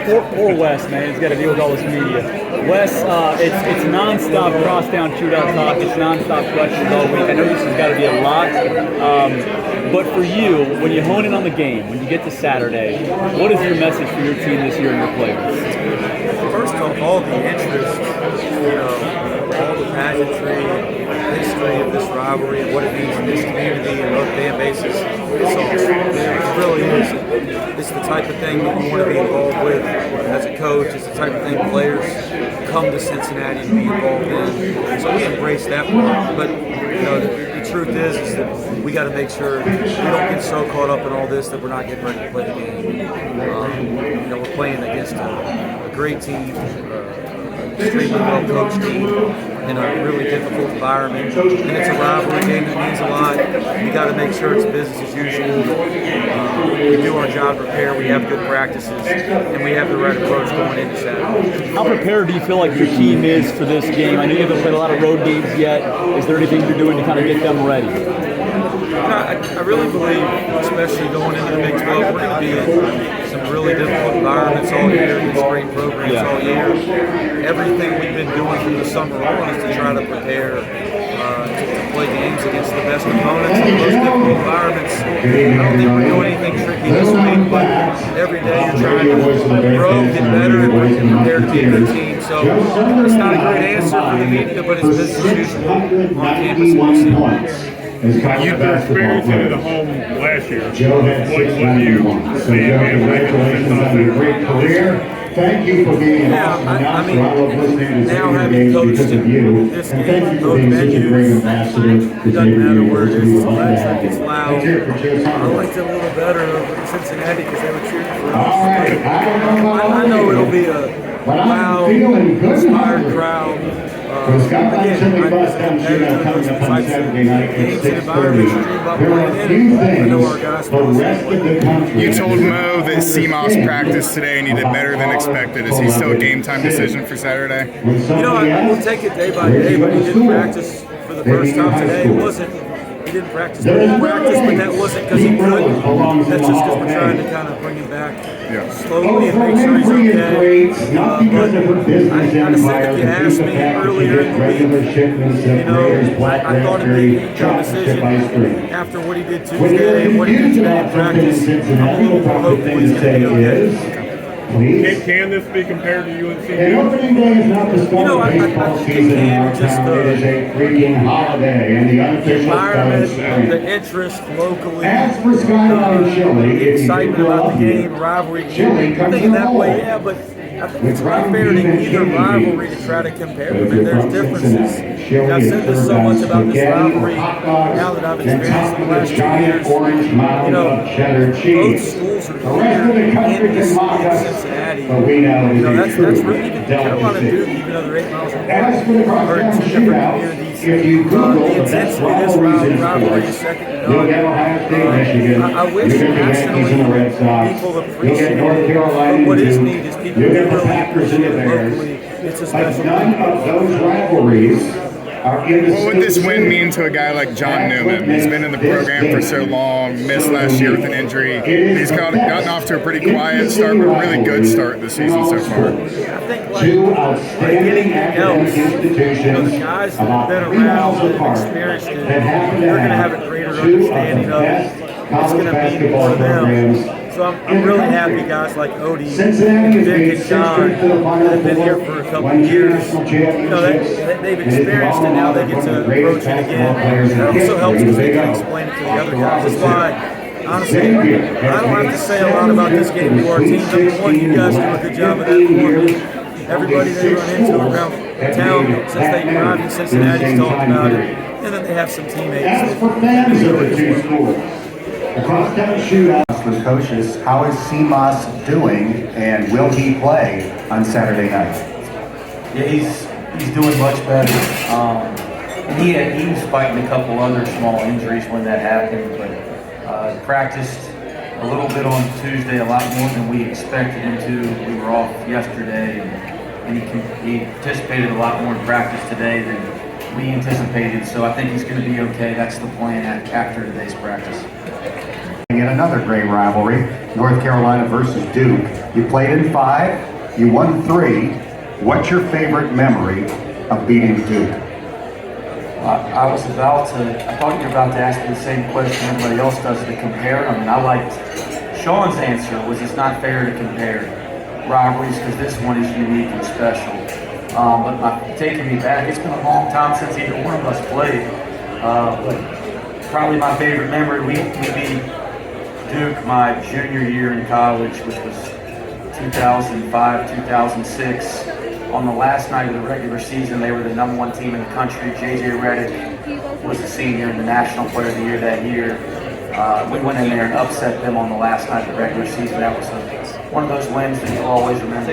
Poor Wes, man. He's got to deal with all this media. Wes, it's nonstop Crosstown Shootout talk. It's nonstop questions all week. I know this has got to be a lot. But for you, when you hone in on the game, when you get to Saturday, what is your message for your team this year and your players? First off, all the interest, all the pageantry, history of this rivalry and what it means in this community and both fan bases. It's awesome. It really is. It's the type of thing that you want to be involved with as a coach. It's the type of thing players come to Cincinnati to be involved in. So we embrace that part. But the truth is that we got to make sure we don't get so caught up in all this that we're not getting ready to play the game. We're playing against a great team, extremely well-coached team in a really difficult environment, and it's a rivalry game that means a lot. We got to make sure it's business as usual. We do our job, prepare, we have good practices, and we have the right approach going into Saturday. How prepared do you feel like your team is for this game? I know you haven't played a lot of road games yet. Is there anything you're doing to kind of get them ready? I really believe, especially going into the Big 12, we're going to be in some really difficult environments all year, these great programs all year. Everything we've been doing from the summer on is to try to prepare to play games against the best opponents in those difficult environments. I don't think we're doing anything tricky this week, but every day you're trying to grow, get better, and prepare to be a good team. So it's not a great answer for the media, but it's business as usual on campus. We'll see. You were experiencing it at home last year. What do you see? Congratulations on your great career. Thank you for being an awesome announcer. I love listening to some of the games because of you. And thank you for being such a great ambassador to it doesn't matter where it is, it's electric, it's loud. I liked it a little better over Cincinnati because they were cheering for us. All right, I know it'll be a loud, inspired crowd. Again, coming up on Saturday night at 6:30. There are a few things the rest of the country. You told Mo that CMOS practiced today and he did better than expected. Is he still a game time decision for Saturday? I will take it day by day, but he didn't practice for the first time today. He didn't practice, but that wasn't because he couldn't. That's just because we're trying to kind of bring him back slowly and make sure he's okay. I said, if you asked me earlier in the week, I thought it'd be a good decision after what he did Tuesday and what he did today in practice. I'm a little more hopeful he's going to be okay. Can this be compared to UNC? Opening day is not the start of baseball season in our town. It is a freaking holiday, and the unofficial environment, the interest locally, as for Skyline and Chili, the excitement about the game, rivalry. I'm thinking that way, but I think it's not fair to either rivalry to try to compare them. And there's differences. I've said this so much about this rivalry now that I've experienced in the last 2 years. Both schools are here in this Cincinnati. That's really even Carolina and Duke, even though they're 8 miles apart, are in 2 different communities. The intensity of this rivalry is second to none. I wish nationally people appreciate it, but what is neat is people really appreciate it locally. It's a special none of those rivalries. What would this win mean to a guy like John Newman? He's been in the program for so long, missed last year with an injury. He's gotten off to a pretty quiet start, but a really good start this season so far. I think like anything else, the guys that have been around and experienced it, they're going to have a greater understanding of it. It's going to mean more to them. So I'm really happy guys like Odie, Vic, and John that have been here for a couple of years. They've experienced it now. They get to approach it again. It also helps because they can explain it to the other guys. That's why, honestly, I don't have to say a lot about this game to our team. Number one, you guys do a good job of that for me. Everybody they run into around town since they arrived in Cincinnati has talked about it. And then they have some teammates that enjoy it as well. The Crosstown Shootout with coaches. How is CMOS doing, and will he play on Saturday night? Yeah, he's doing much better. He was fighting a couple other small injuries when that happened, but practiced a little bit on Tuesday, a lot more than we expected him to. We were off yesterday, and he participated a lot more in practice today than we anticipated. So I think he's going to be okay. That's the plan after today's practice. In another great rivalry, North Carolina versus Duke. You played in 5, you won 3. What's your favorite memory of beating Duke? I thought you were about to ask me the same question everybody else does to compare them, and I liked Sean's answer was it's not fair to compare rivalries because this one is unique and special. But taking me back, it's been a long time since either one of us played. But probably my favorite memory, we beat Duke my junior year in college, which was 2005, 2006. On the last night of the regular season, they were the #1 team in the country. J.J. Redick was the senior and the National Player of the Year that year. We went in there and upset them on the last night of the regular season. That was one of those wins that you'll always remember.